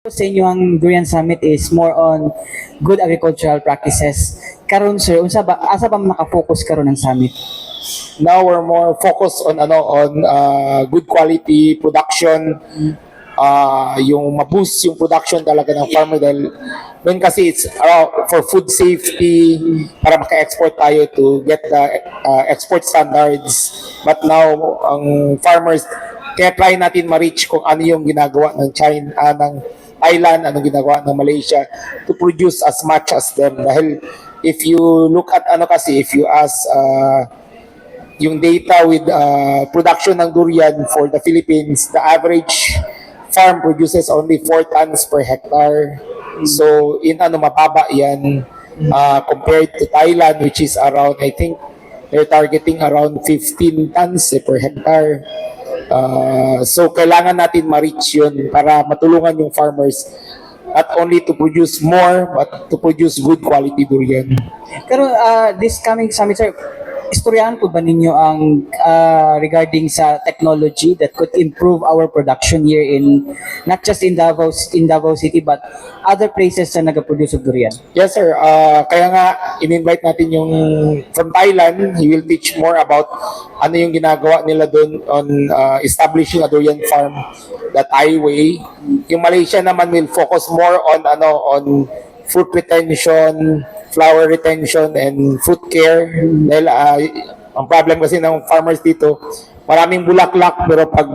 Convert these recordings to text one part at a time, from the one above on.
Sa inyo ang Durian Summit is more on good agricultural practices. Karon sir, asa ba naka-focus karon ang summit? Now we're more focused on good quality production, yung ma-boost yung production talaga ng farmer dahil when kasi it's for food safety para maka-export tayo to get the export standards. But now ang farmers kaya try natin ma-reach kung ano yung ginagawa ng China, ng Thailand, anong ginagawa ng Malaysia to produce as much as them. Dahil if you look at if you ask yung data with production ng durian for the Philippines, the average farm produces only 4 tons per hectare. So mababa yan compared to Thailand, which is around, I think they're targeting around 15 tons per hectare. So kailangan natin ma-reach yun para matulungan yung farmers not only to produce more but to produce good quality durian. Pero this coming summit sir, istoryahan po ba ninyo ang regarding sa technology that could improve our production here in not just in Davao City but other places na nag-produce of durian? Yes sir, kaya nga in-invite natin yung from Thailand. He will teach more about ano yung ginagawa nila doon on establishing a durian farm the Thai way. Yung Malaysia naman will focus more on fruit retention, flower retention, and fruit care. Dahil ang problem kasi ng farmers dito, maraming bulaklak pero pag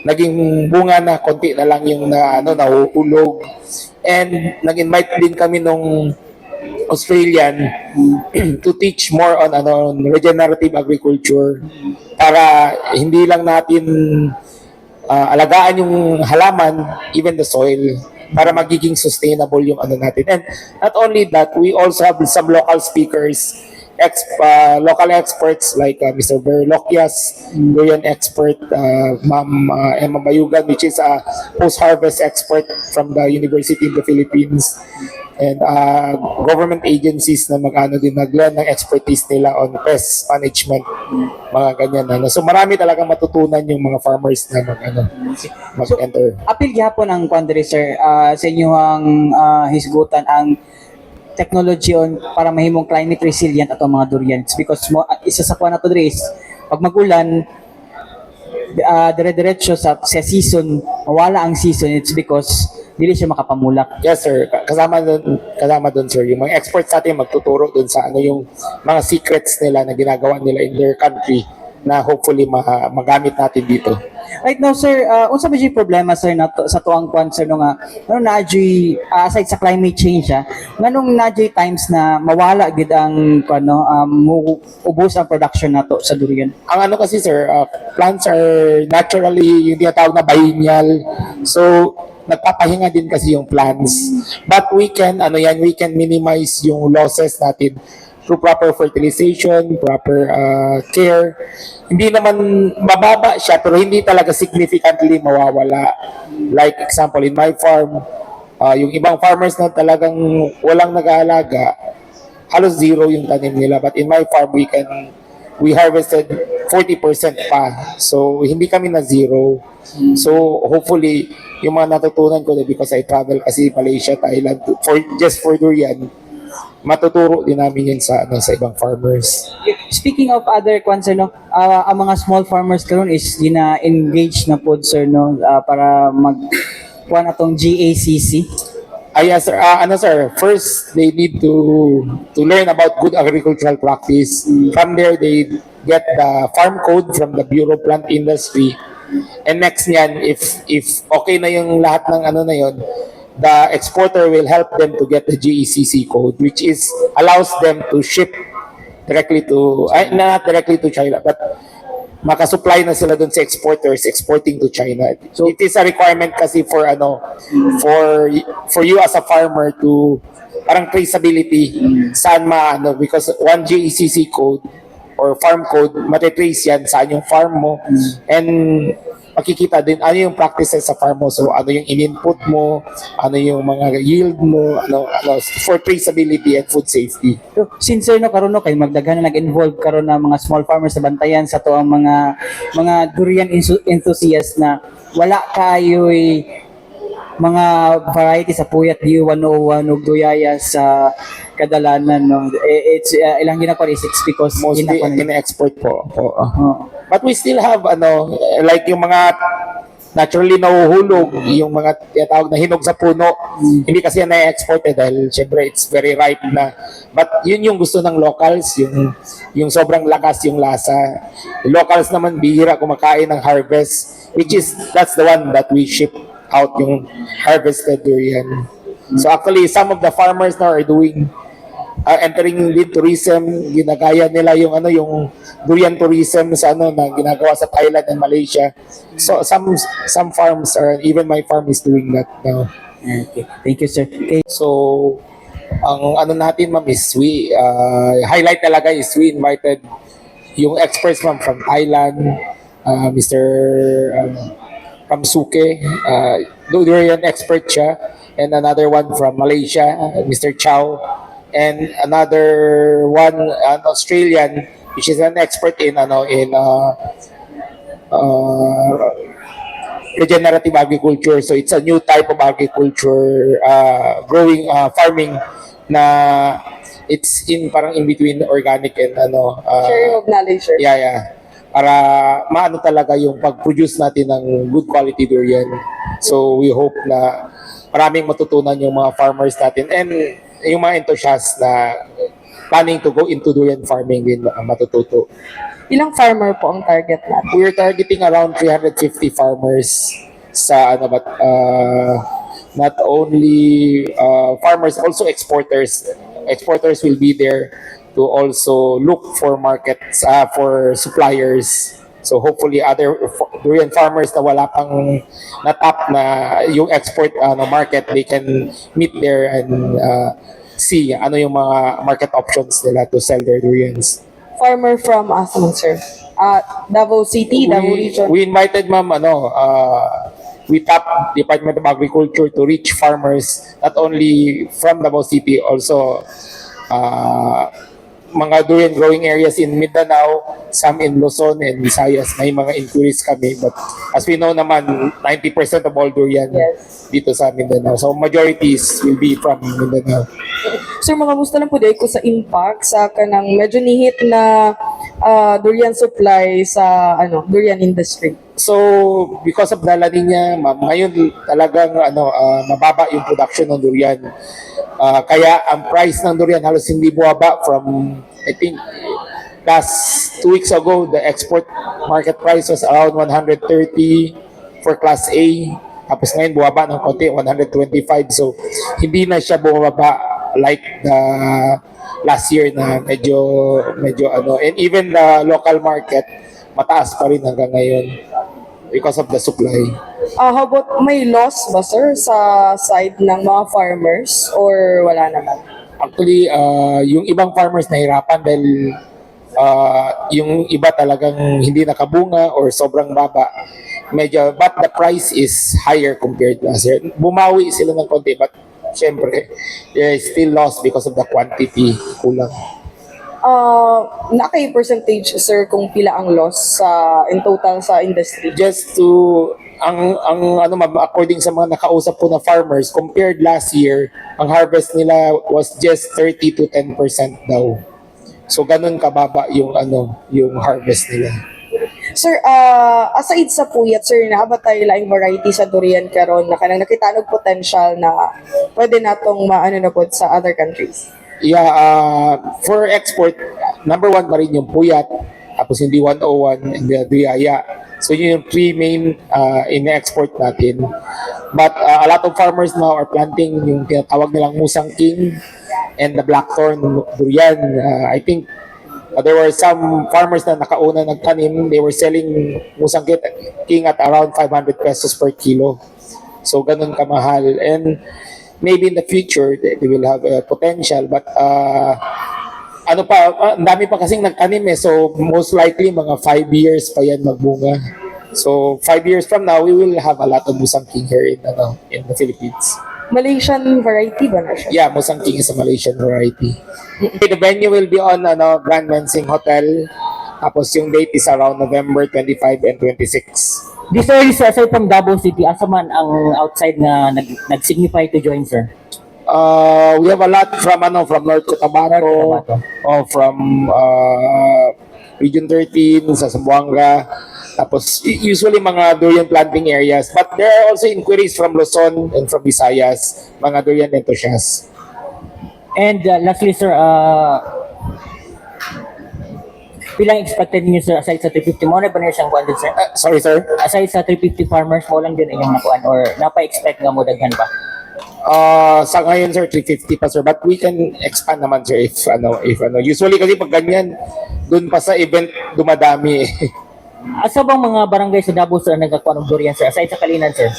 naging bunga na, konti na lang yung nahuhulog. And nag-invite din kami nung Australian to teach more on regenerative agriculture para hindi lang natin alagaan yung halaman, even the soil, para magiging sustainable yung natin. And not only that, we also have some local speakers, local experts like Mr. Berloquias, durian expert, Ma'am Emma Bayugan, which is a post-harvest expert from the University of the Philippines, and government agencies na nag-lend ng expertise nila on pest management, mga ganyan. So marami talagang matutunan yung mga farmers na mag-enter. Apil gyapon ang Pandre sir sa inyong hisgutan ang technology on para mahimong climate resilient ato mga durians because isa sa kuan nato diri is pag magulan dire-diretso sa season, mawala ang season, it's because dili siya makapamulak. Yes sir, kasama doon sir yung mga experts natin magtuturo doon sa yung mga secrets nila na ginagawa nila in their country na hopefully magamit natin dito. Right now sir, unsa ba yung problema sir sa tuang kwan sir nga aside sa climate change nganong nadyoy times na mawala gid ang ubos ang production nato sa durian? Ang kasi sir, plants are naturally yung tinatawag na biennial. So nagpapahinga din kasi yung plants. But we can minimize yung losses natin through proper fertilization, proper care. Hindi naman mababa siya pero hindi talaga significantly mawawala. Like example, in my farm, yung ibang farmers na talagang walang nag-aalaga, halos zero yung tanim nila. But in my farm, we harvested 40% pa. So hindi kami na zero. So hopefully, yung mga natutunan ko because I travel kasi Malaysia, Thailand for durian, matuturo din namin yun sa ibang farmers. Speaking of other concern, ang mga small farmers karon is gina-engage na pod sir para kuan atong GACC. Yes sir. Sir, first they need to learn about good agricultural practice. From there they get the farm code from the Bureau of Plant Industry. And next niyan, if okay na yung lahat ng na yon, the exporter will help them to get the GECC code, which allows them to ship directly to, not directly to China, but makasupply na sila dun sa exporters exporting to China. So it is a requirement kasi for you as a farmer to parang traceability saan because one GECC code or farm code, matitrace yan saan yung farm mo and makikita din ano yung practices sa farm mo. So ano yung in-input mo, ano yung mga yield mo, for traceability and food safety. So, since karon kay magdaghan na nag-involve karon na mga small farmers sa bantayan sa to ang mga durian enthusiasts na wala kayo'y mga variety sa puyat Diu 101 ug duyaya sa kadalanan no. It's ilang ginako is it's because Mostly ginako na- in-export po. Oo. Oh. But we still have like yung mga naturally nahuhulog, yung mga tinatawag na hinog sa puno, hindi kasi yan na-export dahil syempre it's very ripe na. But yun yung gusto ng locals, yung sobrang lakas yung lasa. Locals naman bihira kumakain ng harvest, which is that's the one that we ship out, yung harvested durian. So actually some of the farmers now are doing entering with tourism, ginagaya nila yung durian tourism sa na ginagawa sa Thailand and Malaysia. So some farms are, even my farm is doing that now. Okay. Thank you, sir. Okay. So ang natin ma'am is we highlight talaga is we invited yung experts ma'am from Thailand, Mr. From Suke, durian expert siya, and another one from Malaysia, Mr. Chow, and another one, an Australian, which is an expert in regenerative agriculture. So it's a new type of agriculture, growing, farming na it's parang in between organic and Sharing of knowledge, sir. yeah. Para maano talaga yung pag-produce natin ng good quality durian. So we hope na maraming matutunan yung mga farmers natin and yung mga enthusiasts na planning to go into durian farming din matututo. Ilang farmer po ang target natin? We're targeting around 350 farmers sa not only farmers, also exporters. Exporters will be there to also look for markets, for suppliers. So hopefully other durian farmers na wala pang natap na yung export market, they can meet there and see ano yung mga market options nila to sell their durians. Farmer from Asaman, sir. Davao City, Davao Region. We invited ma'am we tapped Department of Agriculture to reach farmers not only from Davao City, also mga durian growing areas in Mindanao, some in Luzon and Visayas. May mga inquiries kami, but as we know naman 90% of all durian Yes. dito sa Mindanao. So majorities will be from Mindanao. Sir, mga musta lang po dahil ko sa impact sa kanang medyo nihit na durian supply sa durian industry. So, because of the La Nina, ma'am, ngayon talagang mababa yung production ng durian. Kaya ang price ng durian halos hindi buwaba from, I think, last 2 weeks ago, the export market price was around 130 for Class A. Tapos ngayon buwaba ng konti, 125. So, hindi na siya bumaba like the last year na medyo and even the local market mataas pa rin hanggang ngayon because of the supply. How about may loss ba, sir, sa side ng mga farmers or wala naman? Actually, yung ibang farmers nahirapan dahil yung iba talagang hindi nakabunga or sobrang baba. Medyo, but the price is higher compared to last year. Bumawi sila ng konti, but syempre, they still lost because of the quantity kulang. Nakay percentage, sir, kung pila ang loss in total sa industry? Just to according sa mga nakausap po na farmers, compared last year, ang harvest nila was just 30 to 10% daw. So ganun kababa yung harvest nila. Sir, aside sa puyat, sir, naaba tayo laing variety sa durian karon na kanang nakita og potential na pwede natong na pod sa other countries? Yeah, for export, number 1 pa rin yung puyat, tapos hindi 101 and the duyaya. So yun yung 3 main in-export natin. But a lot of farmers now are planting yung tinatawag nilang Musang King and the Blackthorn durian. I think there were some farmers na nakauna nagtanim, they were selling Musang King at around 500 pesos per kilo. So ganun kamahal. And maybe in the future they will have a potential, but ang dami pa kasing nagtanim so most likely mga 5 years pa yan magbunga. So 5 years from now we will have a lot of Musang King here in the Philippines. Malaysian variety ba na siya? Yeah, Musang King is a Malaysian variety. The venue will be on Grand Mensing Hotel Tapos yung date is around November 25 and 26. This early, sir, aside from Davao City, asa man ang outside na nag-signify to join, sir? We have a lot from North Cotabato, North Cotabato. from Region 13 sa Zamboanga. Tapos usually mga durian planting areas, but there are also inquiries from Luzon and from Visayas, mga durian enthusiasts. And lastly, sir, pilang expected niyo, sir, aside sa 350 mo, na ba na siyang kuwan din, sir? Sorry sir. Aside sa 350 farmers mo lang din inyong nakuan or napa-expect nga mo daghan pa? Sa ngayon sir 350 pa sir, but we can expand naman sir if usually kasi pag ganyan doon pa sa event dumadami. Asa bang mga barangay sa Davao, sir, ang nagkakuan ng durian, sir? Aside sa Kalinan, sir?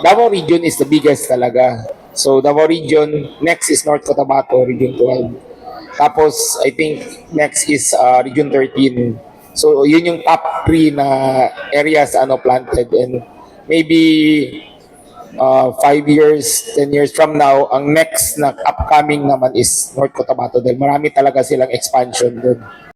Davao region is the biggest talaga. So Davao region, next is North Cotabato, Region 12. Tapos I think next is Region 13. So yun yung top 3 na areas planted, and maybe 5 years, 10 years from now, ang next na upcoming naman is North Cotabato dahil marami talaga silang expansion doon.